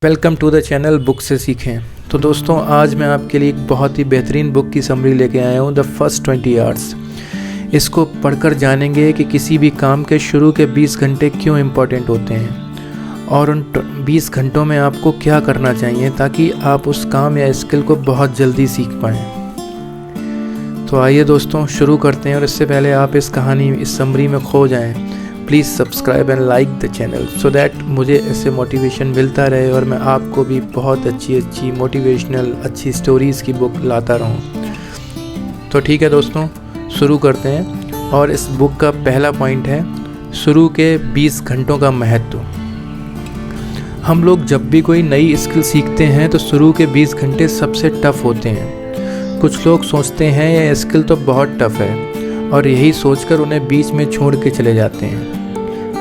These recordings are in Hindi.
Welcome to the channel book से सीखें। तो दोस्तों, आज मैं आपके लिए एक बहुत ही बेहतरीन बुक की समरी लेके आया हूँ, द फर्स्ट 20 आवर्स। इसको पढ़कर जानेंगे कि किसी भी काम के शुरू के 20 घंटे क्यों इम्पोर्टेंट होते हैं और उन 20 घंटों में आपको क्या करना चाहिए ताकि आप उस काम या स्किल को बहुत जल्दी सीख पाएँ। तो आइए दोस्तों शुरू करते हैं, और इससे पहले आप इस समरी में खो जाएँ, please subscribe and like the channel so that मुझे ऐसे मोटिवेशन मिलता रहे और मैं आपको भी बहुत अच्छी मोटिवेशनल अच्छी स्टोरीज़ की बुक लाता रहूं। तो ठीक है दोस्तों, शुरू करते हैं। और इस बुक का पहला पॉइंट है शुरू के 20 घंटों का महत्व। हम लोग जब भी कोई नई स्किल सीखते हैं तो शुरू के 20 घंटे सबसे टफ़ होते हैं। कुछ लोग सोचते हैं यह स्किल तो बहुत टफ़ है और यही सोचकर उन्हें बीच में छोड़ के चले जाते हैं।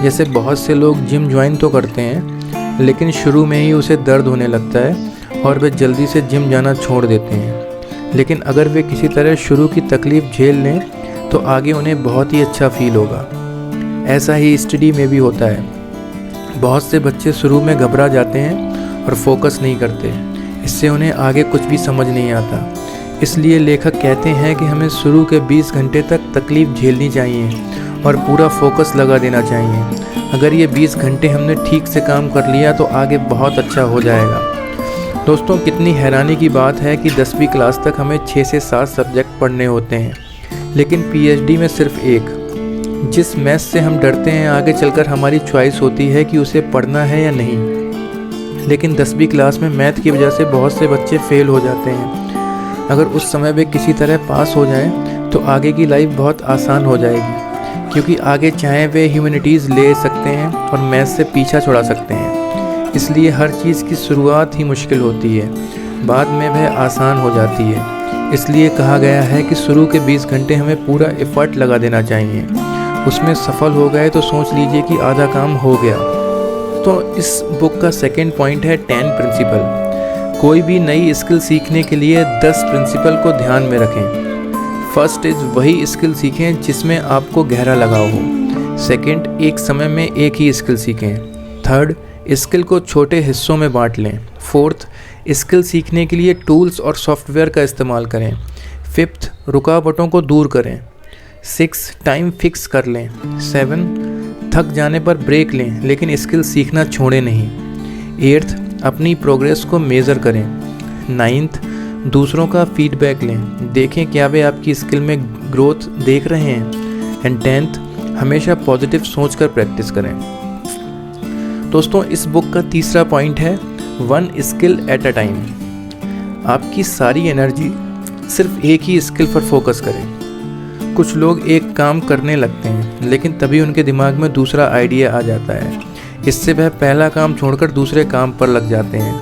जैसे बहुत से लोग जिम ज्वाइन तो करते हैं लेकिन शुरू में ही उसे दर्द होने लगता है और वे जल्दी से जिम जाना छोड़ देते हैं। लेकिन अगर वे किसी तरह शुरू की तकलीफ़ झेल लें तो आगे उन्हें बहुत ही अच्छा फील होगा। ऐसा ही स्टडी में भी होता है। बहुत से बच्चे शुरू में घबरा जाते हैं और फोकस नहीं करते, इससे उन्हें आगे कुछ भी समझ नहीं आता। इसलिए लेखक कहते हैं कि हमें शुरू के 20 घंटे तक तकलीफ़ झेलनी चाहिए और पूरा फोकस लगा देना चाहिए। अगर ये 20 घंटे हमने ठीक से काम कर लिया तो आगे बहुत अच्छा हो जाएगा। दोस्तों, कितनी हैरानी की बात है कि 10वीं क्लास तक हमें 6 से 7 सब्जेक्ट पढ़ने होते हैं, लेकिन पीएचडी में सिर्फ एक। जिस मैथ से हम डरते हैं, आगे चलकर हमारी चॉइस होती है कि उसे पढ़ना है या नहीं। लेकिन 10वीं क्लास में मैथ की वजह से बहुत से बच्चे फेल हो जाते हैं। अगर उस समय वे किसी तरह पास हो जाएं तो आगे की लाइफ बहुत आसान हो जाएगी, क्योंकि आगे चाहे वे ह्यूमैनिटीज़ ले सकते हैं और मैथ से पीछा छुड़ा सकते हैं। इसलिए हर चीज़ की शुरुआत ही मुश्किल होती है, बाद में वह आसान हो जाती है। इसलिए कहा गया है कि शुरू के 20 घंटे हमें पूरा एफर्ट लगा देना चाहिए। उसमें सफल हो गए तो सोच लीजिए कि आधा काम हो गया। तो इस बुक का सेकेंड पॉइंट है 10 प्रिंसिपल। कोई भी नई स्किल सीखने के लिए 10 प्रिंसिपल को ध्यान में रखें। फर्स्ट इज़ वही स्किल सीखें जिसमें आपको गहरा लगाव हो। सेकंड, एक समय में एक ही स्किल सीखें। थर्ड, स्किल को छोटे हिस्सों में बांट लें। फोर्थ, स्किल सीखने के लिए टूल्स और सॉफ्टवेयर का इस्तेमाल करें। फिफ्थ, रुकावटों को दूर करें। 6, टाइम फिक्स कर लें। 7, थक जाने पर ब्रेक लें लेकिन स्किल सीखना छोड़ें नहीं। 8, अपनी प्रोग्रेस को मेज़र करें। 9, दूसरों का फीडबैक लें, देखें क्या वे आपकी स्किल में ग्रोथ देख रहे हैं। एंड 10th, हमेशा पॉजिटिव सोचकर प्रैक्टिस करें। दोस्तों, इस बुक का तीसरा पॉइंट है 1 स्किल एट अ टाइम। आपकी सारी एनर्जी सिर्फ एक ही स्किल पर फोकस करें। कुछ लोग एक काम करने लगते हैं लेकिन तभी उनके दिमाग में दूसरा आइडिया आ जाता है। इससे वह पहला काम छोड़कर दूसरे काम पर लग जाते हैं,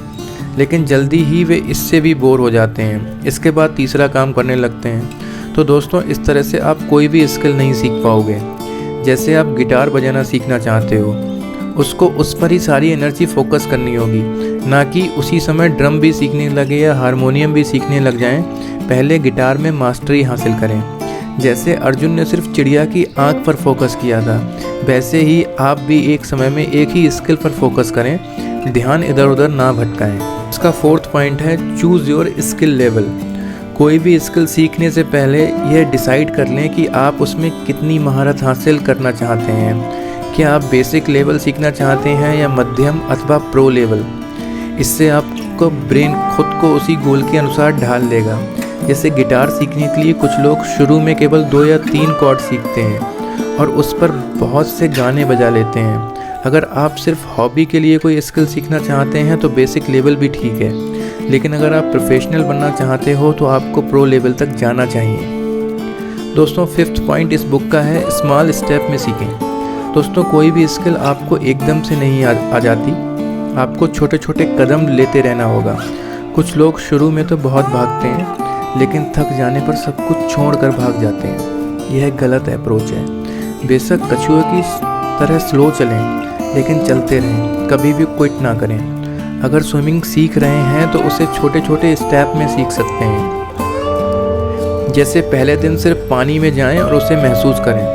लेकिन जल्दी ही वे इससे भी बोर हो जाते हैं। इसके बाद तीसरा काम करने लगते हैं। तो दोस्तों, इस तरह से आप कोई भी स्किल नहीं सीख पाओगे। जैसे आप गिटार बजाना सीखना चाहते हो, उसको उस पर ही सारी एनर्जी फोकस करनी होगी, ना कि उसी समय ड्रम भी सीखने लगे या हारमोनियम भी सीखने लग जाएं। पहले गिटार में मास्टरी हासिल करें। जैसे अर्जुन ने सिर्फ चिड़िया की आँख पर फोकस किया था, वैसे ही आप भी एक समय में एक ही स्किल पर फोकस करें, ध्यान इधर उधर ना भटकाएं। इसका फोर्थ पॉइंट है चूज़ योर स्किल लेवल। कोई भी स्किल सीखने से पहले यह डिसाइड कर लें कि आप उसमें कितनी महारत हासिल करना चाहते हैं। क्या आप बेसिक लेवल सीखना चाहते हैं या मध्यम अथवा प्रो लेवल। इससे आपको ब्रेन खुद को उसी गोल के अनुसार ढाल लेगा। जैसे गिटार सीखने के लिए कुछ लोग शुरू में केवल 2 या 3 कॉर्ड सीखते हैं और उस पर बहुत से गाने बजा लेते हैं। अगर आप सिर्फ हॉबी के लिए कोई स्किल सीखना चाहते हैं तो बेसिक लेवल भी ठीक है, लेकिन अगर आप प्रोफेशनल बनना चाहते हो तो आपको प्रो लेवल तक जाना चाहिए। दोस्तों, फिफ्थ पॉइंट इस बुक का है स्मॉल स्टेप में सीखें। दोस्तों, कोई भी स्किल आपको एकदम से नहीं आ जाती, आपको छोटे छोटे कदम लेते रहना होगा। कुछ लोग शुरू में तो बहुत भागते हैं लेकिन थक जाने पर सब कुछ छोड़कर भाग जाते हैं। यह गलत अप्रोच है। बेशक कछुए की तरह स्लो चलें लेकिन चलते रहें, कभी भी क्विट ना करें। अगर स्विमिंग सीख रहे हैं तो उसे छोटे छोटे स्टेप में सीख सकते हैं। जैसे पहले दिन सिर्फ पानी में जाएं और उसे महसूस करें,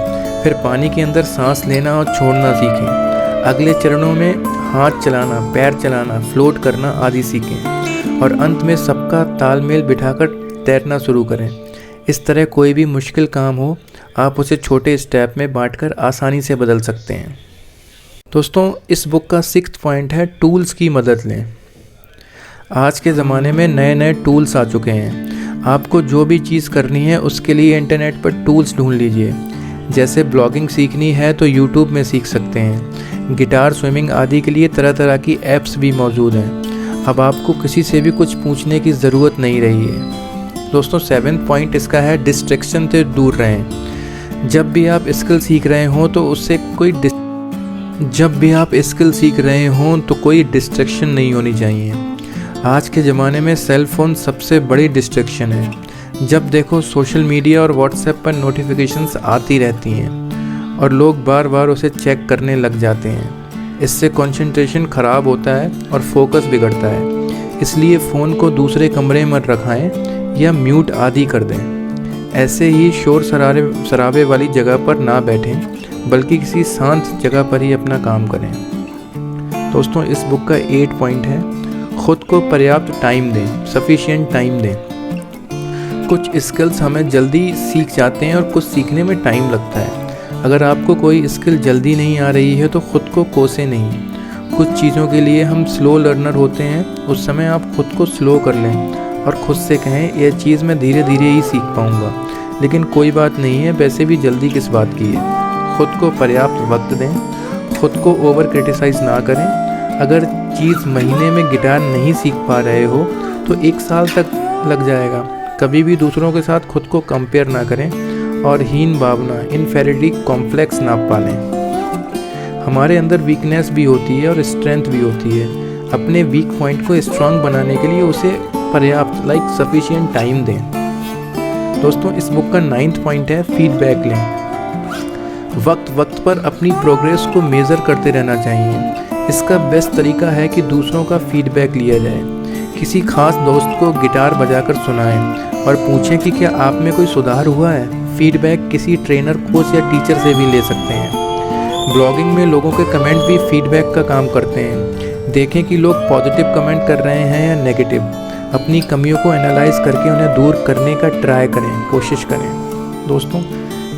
फिर पानी के अंदर सांस लेना और छोड़ना सीखें। अगले चरणों में हाथ चलाना, पैर चलाना, फ्लोट करना आदि सीखें और अंत में सबका तालमेल बिठाकर तैरना शुरू करें। इस तरह कोई भी मुश्किल काम हो, आप उसे छोटे स्टेप में बांटकर आसानी से बदल सकते हैं। दोस्तों, इस बुक का 6th पॉइंट है टूल्स की मदद लें। आज के ज़माने में नए नए टूल्स आ चुके हैं। आपको जो भी चीज़ करनी है उसके लिए इंटरनेट पर टूल्स ढूंढ लीजिए। जैसे ब्लॉगिंग सीखनी है तो यूट्यूब में सीख सकते हैं। गिटार, स्विमिंग आदि के लिए तरह तरह की ऐप्स भी मौजूद हैं। अब आपको किसी से भी कुछ पूछने की ज़रूरत नहीं रही है। दोस्तों, 7th पॉइंट इसका है डिस्ट्रैक्शन से दूर रहें। जब भी आप स्किल सीख रहे हों तो कोई डिस्ट्रैक्शन नहीं होनी चाहिए। आज के ज़माने में सेल फ़ोन सबसे बड़ी डिस्ट्रैक्शन है। जब देखो सोशल मीडिया और व्हाट्सएप पर नोटिफिकेशंस आती रहती हैं और लोग बार बार उसे चेक करने लग जाते हैं। इससे कंसंट्रेशन ख़राब होता है और फोकस बिगड़ता है। इसलिए फ़ोन को दूसरे कमरे में रखाएं या म्यूट आदि कर दें। ऐसे ही शोर शराबे वाली जगह पर ना बैठें, बल्कि किसी शांत जगह पर ही अपना काम करें। दोस्तों, इस बुक का 8 पॉइंट है खुद को पर्याप्त टाइम दें, सफिशिएंट टाइम दें। कुछ स्किल्स हमें जल्दी सीख जाते हैं और कुछ सीखने में टाइम लगता है। अगर आपको कोई स्किल जल्दी नहीं आ रही है तो खुद को कोसे नहीं। कुछ चीज़ों के लिए हम स्लो लर्नर होते हैं। उस समय आप खुद को स्लो कर लें और खुद से कहें यह चीज़ मैं धीरे धीरे ही सीख पाऊँगा, लेकिन कोई बात नहीं है, वैसे भी जल्दी किस बात की है। खुद को पर्याप्त वक्त दें, खुद को ओवर क्रिटिसाइज़ ना करें। अगर चीज़ महीने में गिटार नहीं सीख पा रहे हो तो 1 साल तक लग जाएगा। कभी भी दूसरों के साथ खुद को कंपेयर ना करें और हीन भावना, इन्फेरिटी कॉम्प्लेक्स ना पालें। हमारे अंदर वीकनेस भी होती है और स्ट्रेंथ भी होती है। अपने वीक पॉइंट को स्ट्रांग बनाने के लिए उसे पर्याप्त सफिशिएंट टाइम दें। दोस्तों, इस बुक का 9th पॉइंट है फीडबैक लें। वक्त पर अपनी प्रोग्रेस को मेज़र करते रहना चाहिए। इसका बेस्ट तरीका है कि दूसरों का फीडबैक लिया जाए। किसी खास दोस्त को गिटार बजाकर सुनाएं और पूछें कि क्या आप में कोई सुधार हुआ है। फीडबैक किसी ट्रेनर, कोच या टीचर से भी ले सकते हैं। ब्लॉगिंग में लोगों के कमेंट भी फीडबैक का काम करते हैं। देखें कि लोग पॉजिटिव कमेंट कर रहे हैं या नेगेटिव। अपनी कमियों को एनालाइज करके उन्हें दूर करने का ट्राई करें, कोशिश करें। दोस्तों,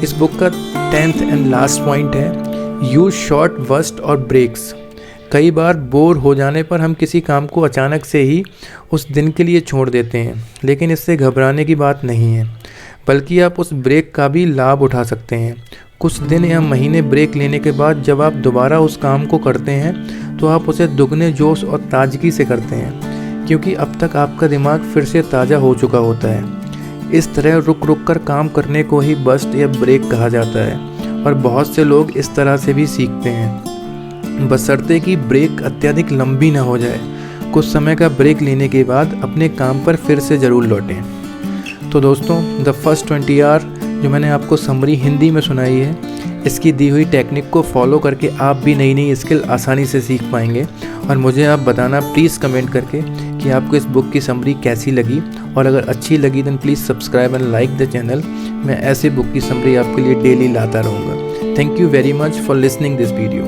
इस बुक का 10th एंड लास्ट पॉइंट है यूज शॉर्ट बर्स्ट और ब्रेक्स। कई बार बोर हो जाने पर हम किसी काम को अचानक से ही उस दिन के लिए छोड़ देते हैं, लेकिन इससे घबराने की बात नहीं है, बल्कि आप उस ब्रेक का भी लाभ उठा सकते हैं। कुछ दिन या महीने ब्रेक लेने के बाद जब आप दोबारा उस काम को करते हैं तो आप उसे दुगने जोश और ताजगी से करते हैं, क्योंकि अब तक आपका दिमाग फिर से ताज़ा हो चुका होता है। इस तरह रुक कर काम करने को ही बस्ट या ब्रेक कहा जाता है और बहुत से लोग इस तरह से भी सीखते हैं, बशर्ते कि ब्रेक अत्यधिक लंबी ना हो जाए। कुछ समय का ब्रेक लेने के बाद अपने काम पर फिर से ज़रूर लौटें। तो दोस्तों, द फर्स्ट 20 आवर जो मैंने आपको समरी हिंदी में सुनाई है, इसकी दी हुई टेक्निक को फॉलो करके आप भी नई नई स्किल आसानी से सीख पाएंगे। और मुझे आप बताना प्लीज़ कमेंट करके कि आपको इस बुक की समरी कैसी लगी, और अगर अच्छी लगी then please subscribe and like the channel. मैं ऐसे बुक की समरी आपके लिए डेली लाता रहूँगा। Thank you very much for listening this video.